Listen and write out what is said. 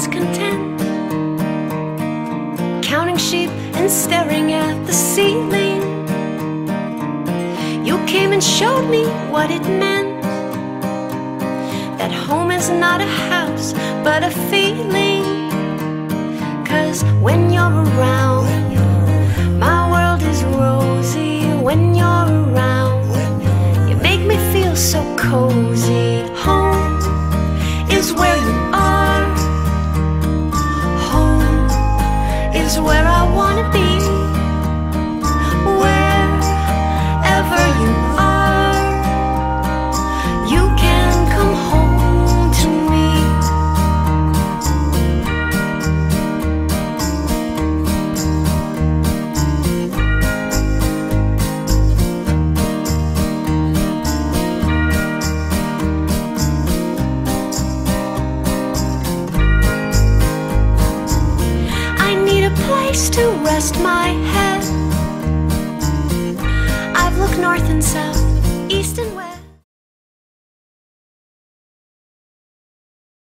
discontent, counting sheep and staring at the ceiling. You came and showed me what it meant, that home is not a house but a feeling. 'Cause when you're around, my world is rosy. When you're around, you make me feel so cozy. Home is where you are. Home is where I wanna be. Wherever you are, you can come home to me. Place to rest my head. I've looked north and south, east and west.